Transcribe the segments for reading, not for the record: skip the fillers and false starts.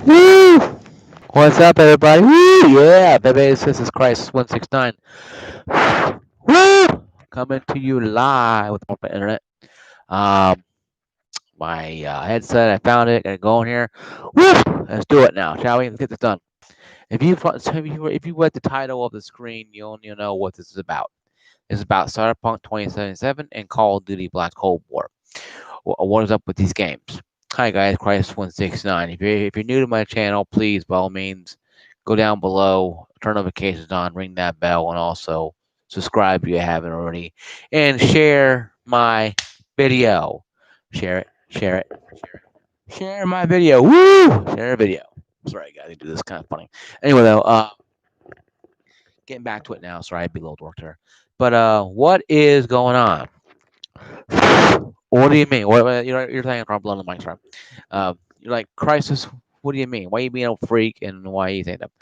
Woo! What's up, everybody? Woo! Yeah, baby, this is Crisis 169. Woo! Coming to you live with the internet. Um, my headset, I found it. Got it going here. Woo! Let's do it now, shall we? Let's get this done. If you read the title of the screen, you'll know what this is about. It's about Cyberpunk 2077 and Call of Duty Black Cold War. What is up with these games? Hi guys, Christ169. If you're new to my channel, please by all means go down below, turn notifications on, ring that bell, and also subscribe if you haven't already, and share my video. Share it, share it, share my video. Woo! Share a video. Sorry guys, I do this kind of funny. Anyway though, getting back to it now. Sorry, I be a little dorked here. But what is going on? What do you mean? You're saying from blood on the mic, right? You're like crisis. What do you mean? Why are you being a freak and why are you saying that?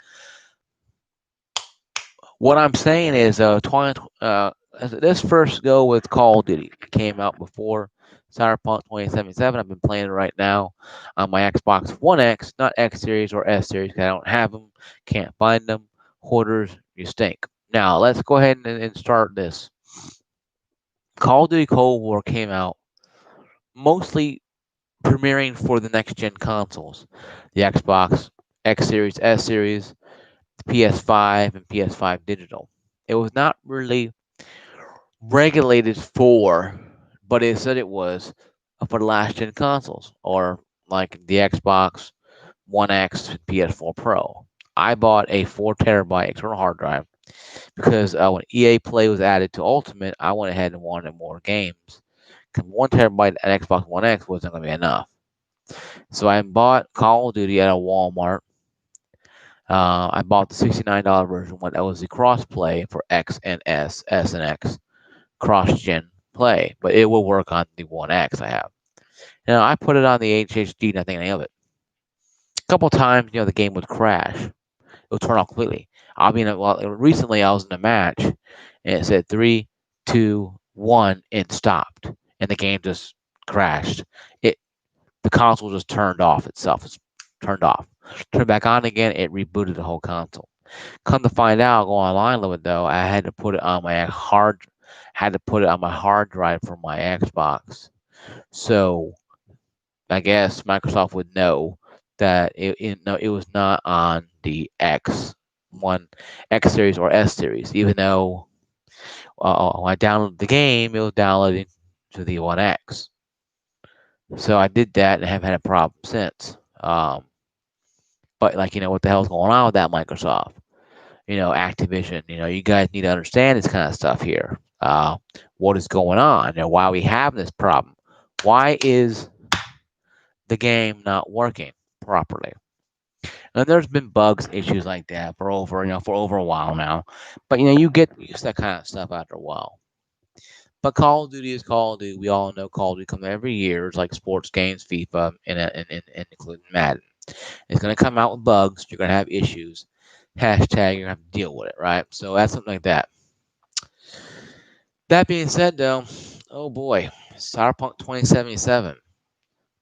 What I'm saying is, let's first go with Call of Duty. It came out before Cyberpunk 2077. I've been playing it right now on my Xbox One X, not X Series or S Series, 'cause I don't have them, can't find them. Hoarders, you stink. Now let's go ahead and start this. Call of Duty Cold War came out mostly premiering for the next gen consoles, the Xbox X Series, S Series, the PS5, and PS5 digital. It was not really regulated for, but it said it was for the last gen consoles, or like the Xbox One X and PS4 Pro. I bought a 4 terabyte external hard drive because when EA Play was added to Ultimate, I went ahead and wanted more games. 'Cause 1 terabyte at Xbox One X wasn't going to be enough. So I bought Call of Duty at a Walmart. I bought the $69 version when that was the cross play for X and S, S and X cross gen play, but it will work on the One X I have. Now I put it on the HHD, nothing any of it. A couple times, the game would crash. It would turn off completely. Recently I was in a match and it said 3, 2, 1 and stopped, and the game just crashed. The console just turned off itself. It's turned off. Turned back on again, it rebooted the whole console. Come to find out, go online a little bit though, I had to put it on my hard drive for my Xbox. So I guess Microsoft would know that it was not on the X series or S series, even though when I downloaded the game, it was downloading to the One X. So I did that and haven't had a problem since. But what the hell's going on with that Microsoft? Activision. You guys need to understand this kind of stuff here. What is going on? Why we have this problem? Why is the game not working properly? And there's been bugs, issues like that for over a while now. But you get used to that kind of stuff after a while. But Call of Duty is Call of Duty. We all know Call of Duty comes every year. It's like sports games, FIFA, and including Madden. It's going to come out with bugs. You're going to have issues. Hashtag, you're going to have to deal with it, right? So that's something like that. That being said, though, oh boy, Cyberpunk 2077.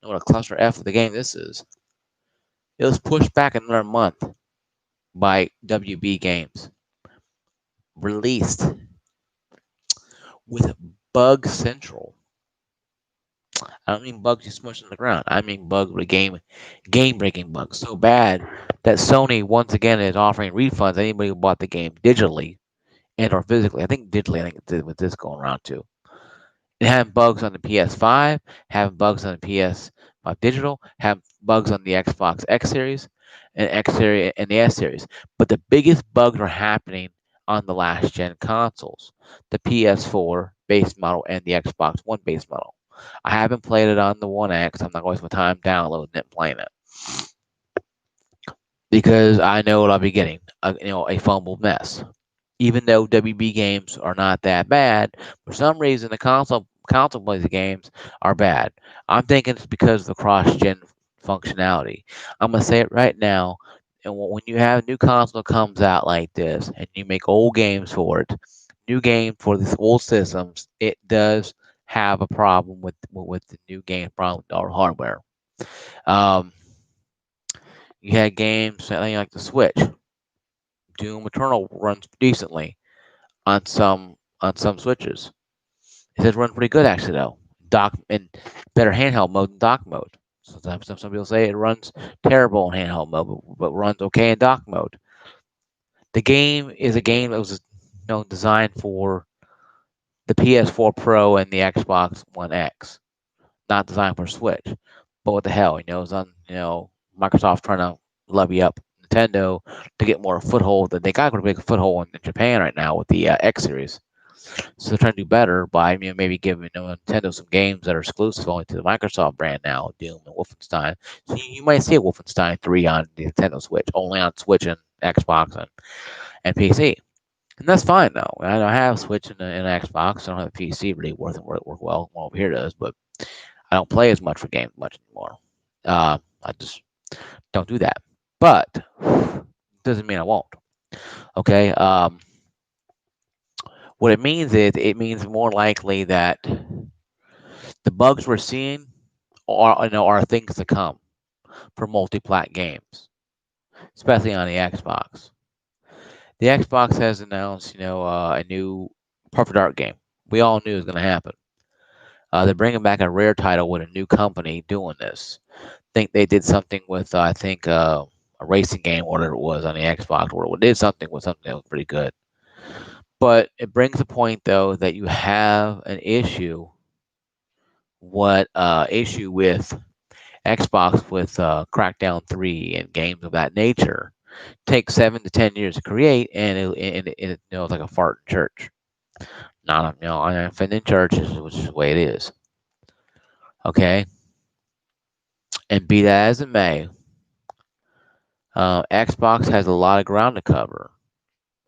What a cluster F of the game this is. It was pushed back another month by WB Games. Released with Bug Central. I don't mean bugs you smush on the ground. I mean bugs with game-breaking bugs. So bad that Sony once again is offering refunds to anybody who bought the game digitally and or physically. I think digitally. I think it did with this going around too. It having bugs on the PS5, having bugs on the PS5 digital, having bugs on the Xbox X series and X series and the S series. But the biggest bugs are happening on the last gen consoles, the PS4 base model and the Xbox One base model. I haven't played it on the One X. I'm not going to waste my time downloading it and playing it because I know what I'll be getting, a fumbled mess. Even though WB games are not that bad, for some reason the console plays games are bad. I'm thinking it's because of the cross-gen functionality. I'm gonna say it right now. And when you have a new console comes out like this, and you make old games for it, new game for these old systems, it does have a problem with the new game problem or hardware. Um, You had games like the Switch. Doom Eternal runs decently on some Switches. It does run pretty good actually though. Dock and better handheld mode than dock mode. Sometimes some people say it runs terrible in handheld mode, but runs okay in dock mode. The game is a game that was designed for the PS4 Pro and the Xbox One X, not designed for Switch. But what the hell, it's on Microsoft trying to levy up Nintendo to get more foothold. They got a big foothold in Japan right now with the X series. So they're trying to do better by maybe giving Nintendo some games that are exclusive only to the Microsoft brand now, Doom and Wolfenstein. So you might see a Wolfenstein 3 on the Nintendo Switch, only on Switch and Xbox and PC. And that's fine though. I have Switch and Xbox. I don't have a PC really work well. Well, over here does, but I don't play as much for games much anymore. I just don't do that. But doesn't mean I won't. Okay. What it means is it means more likely that the bugs we're seeing are things to come for multi-plat games, especially on the Xbox. The Xbox has announced, a new Perfect Dark game. We all knew it was going to happen. They're bringing back a rare title with a new company doing this. Think they did something with, I think, a racing game, whatever it was on the Xbox, where it did something with something that was pretty good. But it brings a point, though, that you have an issue. What issue with Xbox with Crackdown 3 and games of that nature takes 7 to 10 years to create, and it it's like a fart in church. Not I'm offending churches, which is the way it is. Okay, and be that as it may, Xbox has a lot of ground to cover,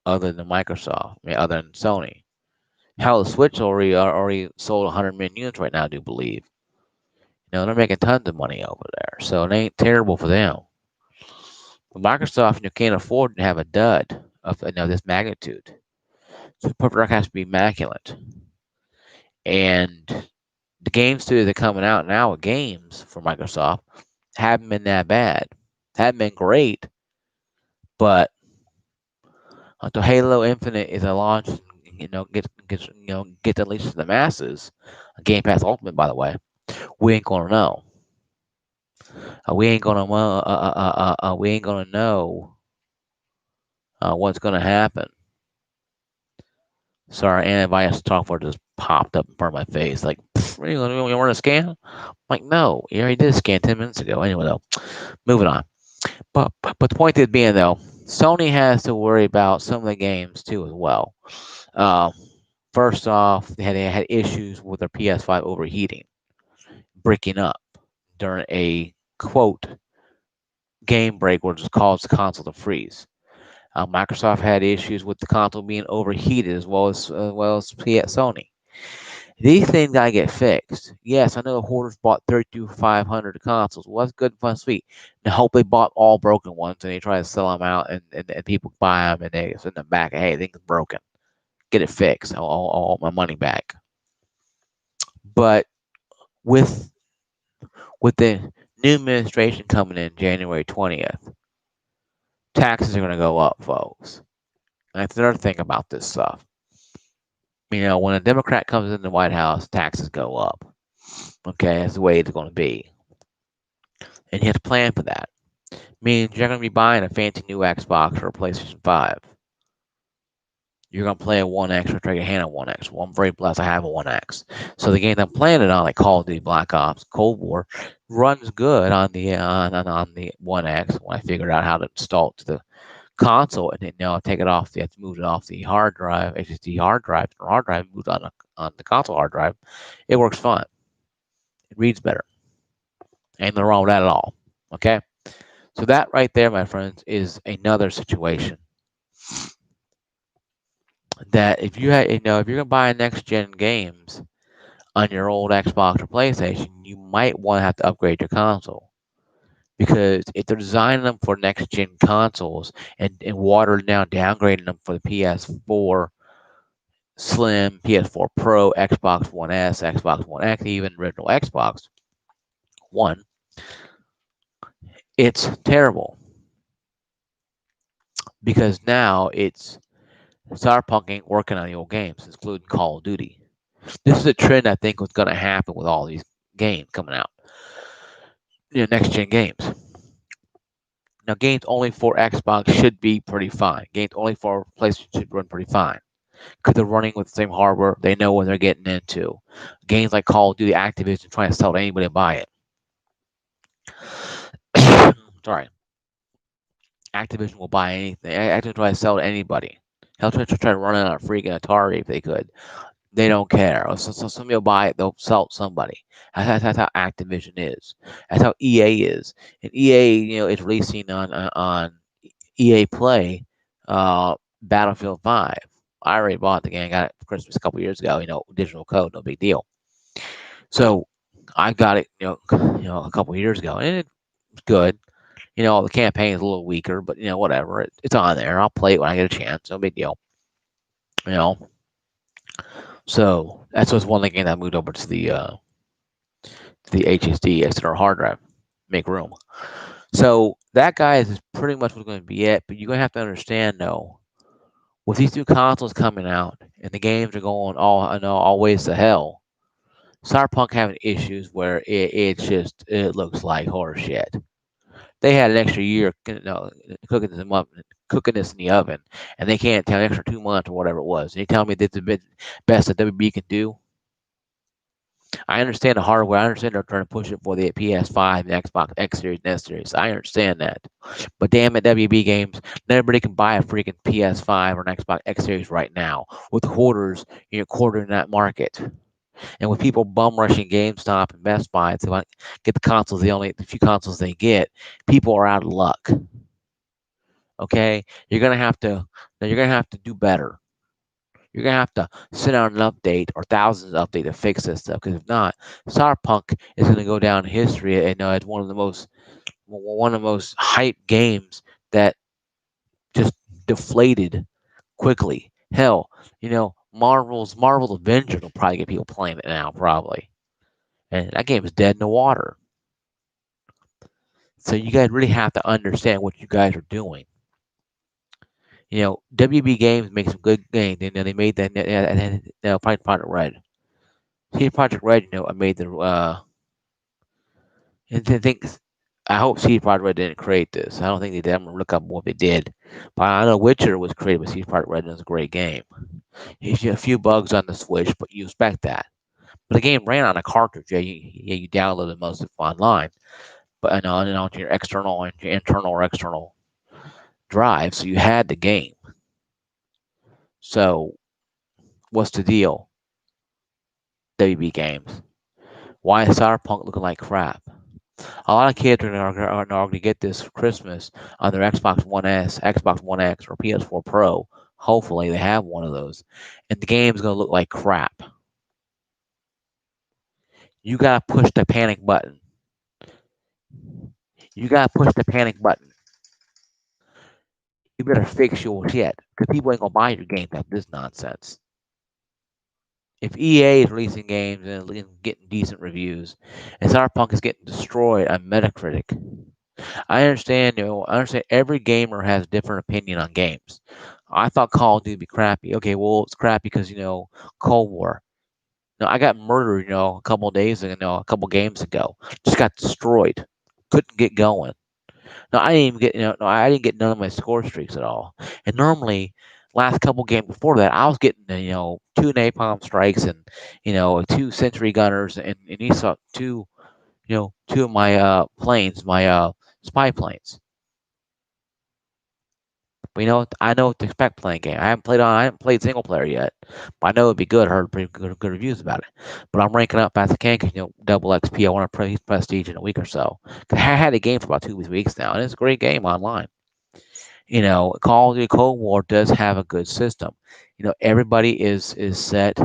other than Microsoft, other than Sony. Hell, the Switch already sold 100 million units right now, I do believe. They're making tons of money over there, so it ain't terrible for them. But Microsoft, can't afford to have a dud of this magnitude. So Perfect Dark has to be immaculate. And the game studios that are coming out now with games for Microsoft haven't been that bad. Haven't been great, but until Halo Infinite is a launch, get unleashed to the masses, Game Pass Ultimate, by the way, we ain't gonna know. We ain't gonna know what's gonna happen. Sorry, antivirus software just popped up in front of my face. Like, you want to scan? I'm like, no, you already did a scan 10 minutes ago. Anyway, though, moving on. But the point is being, though, Sony has to worry about some of the games, too, as well. First off, they had issues with their PS5 overheating, breaking up during a, quote, game break, which caused the console to freeze. Microsoft had issues with the console being overheated as well as Sony. These things gotta get fixed. Yes, I know the hoarders bought 3,500 consoles. Well, that's good, fun, sweet. And I hope they bought all broken ones and they try to sell them out and people buy them and they send them back. Hey, things broken. Get it fixed. I want my money back. But with the new administration coming in January 20th, taxes are going to go up, folks. And that's another thing about this stuff. When a Democrat comes in the White House, taxes go up. Okay, that's the way it's going to be. And you have to plan for that. Means you're going to be buying a fancy new Xbox or a PlayStation 5. You're going to play a 1X or try your hand on 1X. Well, I'm very blessed I have a 1X. So the games I'm playing it on, like Call of Duty, Black Ops, Cold War, runs good on the 1X when I figured out how to install it to the console and then take it off. You have to move it off the hard drive, HDD hard drive, or hard drive moved on the console hard drive. It works fine. It reads better. Ain't nothing wrong with that at all. Okay, so that right there, my friends, is another situation that if you if you're gonna buy next gen games on your old Xbox or PlayStation, you might want to have to upgrade your console. Because if they're designing them for next gen consoles and watered down, downgrading them for the PS4 Slim, PS4 Pro, Xbox One S, Xbox One X, even original Xbox One, it's terrible. because now it's Cyberpunk ain't working on the old games, including Call of Duty. This is a trend I think was going to happen with all these games coming out, next gen games. Now, games only for Xbox should be pretty fine. Games only for PlayStation should run pretty fine because they're running with the same hardware. They know what they're getting into. Games like Call of Duty, Activision trying to sell to anybody to buy it. Sorry, Activision will buy anything. Activision try to sell to anybody. Hell, try to run it on a freaking Atari if they could. They don't care. So somebody will buy it. They'll sell it to somebody. That's how Activision is. That's how EA is. And EA, is releasing on EA Play, Battlefield 5. I already bought the game. I got it for Christmas a couple years ago. Digital code, no big deal. So I got it, a couple years ago, and it's good. The campaign is a little weaker, but whatever. It's on there. I'll play it when I get a chance. No big deal. You know. So that's what's one of the games I moved over to the HSD external hard drive, make room. So that, guys, is pretty much what's going to be it. But you're going to have to understand, though, with these new consoles coming out and the games are going all ways to hell, Cyberpunk having issues where it looks like horror shit. They had an extra year, cooking this in the oven, and they can't tell an extra 2 months or whatever it was. And you tell me that's the best that WB can do. I understand the hardware. I understand they're trying to push it for the PS5, the Xbox X Series, and S Series. I understand that. But damn it, WB Games, not everybody can buy a freaking PS5 or an Xbox X Series right now with hoarders, quartering that market. And with people bum rushing GameStop and Best Buy to get the consoles, the few consoles they get, people are out of luck. Okay, you're gonna have to do better. You're gonna have to send out an update or thousands of updates to fix this stuff. Because if not, Cyberpunk is gonna go down in history and as one of the most hyped games that just deflated quickly. Hell, Marvel's Avengers will probably get people playing it now, probably. And that game is dead in the water. So you guys really have to understand what you guys are doing. WB Games makes some good games. They made that, and then Project Red. CD Project Red, I made the. And I think I hope CD Projekt Red didn't create this. I don't think they did. I'm gonna look up what they did. But I know Witcher was created by CD Projekt Red and it's a great game. You see a few bugs on the Switch, but you expect that. But the game ran on a cartridge. You downloaded most of it online, but and on your external and your internal or external drive, so you had the game. So what's the deal? WB Games. Why is Cyberpunk looking like crap? A lot of kids are going to get this for Christmas on their Xbox One S, Xbox One X, or PS4 Pro. Hopefully, they have one of those, and the game's going to look like crap. You got to push the panic button. You got to push the panic button. You better fix your shit, because people ain't going to buy your games after this nonsense. If EA is releasing games and getting decent reviews, and Cyberpunk is getting destroyed on Metacritic, I understand, every gamer has a different opinion on games. I thought Call of Duty would be crappy. Okay, well, it's crappy because, Cold War. No, I got murdered, a couple of days ago, a couple games ago. Just got destroyed. Couldn't get going. No, I didn't even get, I didn't get none of my score streaks at all. And normally, last couple games before that, I was getting, 2 napalm strikes and, 2 sentry gunners, and you saw two of my planes, my spy planes. But I know what to expect playing game. I haven't played single player yet, but I know it'd be good. I heard pretty good reviews about it. But I'm ranking up as I can because double XP. I want to play prestige in a week or so. Cause I had a game for about 2 weeks now, and it's a great game online. Call of Duty Cold War does have a good system. Everybody is set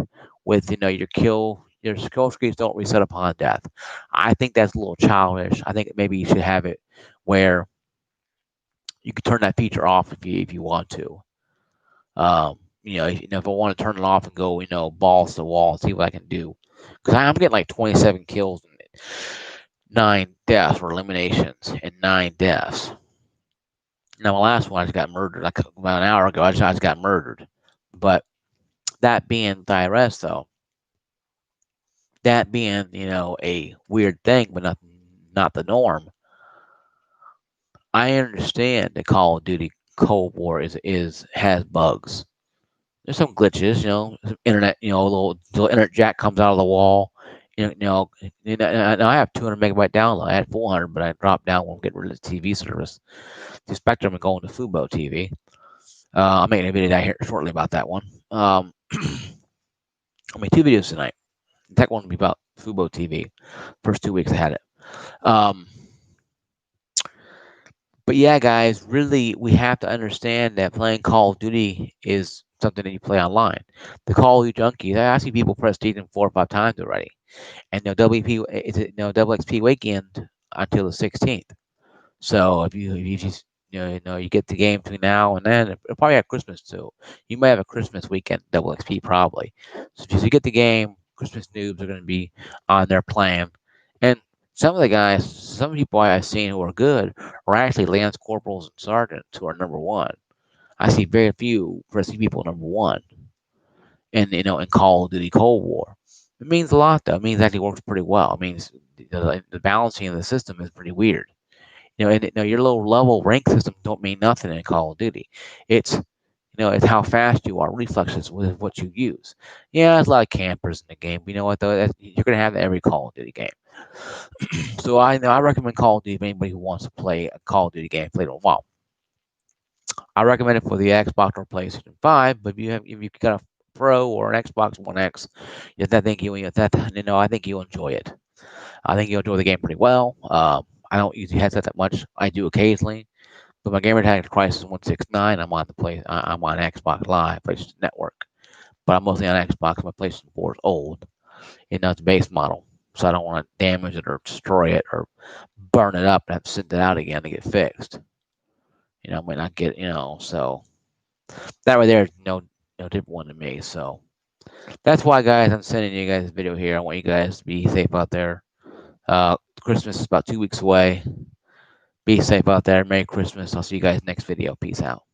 with your skill streaks don't reset upon death. I think that's a little childish. I think maybe you should have it where you can turn that feature off if you want to. If I want to turn it off and go, balls to the wall and see what I can do, because I'm getting like 27 kills and 9 deaths or eliminations and 9 deaths. Now, my last one, I just got murdered. Like about an hour ago, I just got murdered. But that being the IRS, though, that being a weird thing, but not the norm. I understand that Call of Duty Cold War is has bugs. There's some glitches, some internet, little internet jack comes out of the wall. And I have 200 megabyte download. I had 400, but I dropped down when getting rid of the TV service to Spectrum and going to Fubo TV. I'm making a video down here shortly about that one. I made two videos tonight. The tech one will be about Fubo TV. First 2 weeks I had it. Um, but yeah, guys, really, we have to understand that playing Call of Duty is something that you play online. The Call of Duty junkies, I see people press Season 4 or 5 times already, and no WP, double XP weekend until the 16th. So if you just you get the game between now and then, it'll probably have Christmas too. You might have a Christmas weekend double XP probably. So if you get the game, Christmas noobs are going to be on their plan, and some people I've seen who are good are actually lance corporals and sergeants who are number one. I see very few pressy people number one in Call of Duty Cold War. It means a lot though. It means it actually works pretty well. It means the balancing of the system is pretty weird. Your low level rank system don't mean nothing in Call of Duty. It's how fast you are, reflexes with what you use. Yeah, there's a lot of campers in the game. But you know what though? You're gonna have that every Call of Duty game. So I recommend Call of Duty if anybody who wants to play a Call of Duty game, play it a while. I recommend it for the Xbox or PlayStation 5. But if you got a Pro or an Xbox One X, I think you'll enjoy it. I think you'll enjoy the game pretty well. I don't use the headset that much. I do occasionally, but my gamer tag is Crisis 169. I'm on Xbox Live, PlayStation Network, but I'm mostly on Xbox. My PlayStation 4 is old, and it's a base model, so I don't want to damage it or destroy it or burn it up and have to send it out again to get fixed. I might not get so that right there is no different one to me. So that's why, guys, I'm sending you guys this video here. I want you guys to be safe out there. Christmas is about 2 weeks away. Be safe out there. Merry Christmas. I'll see you guys next video. Peace out.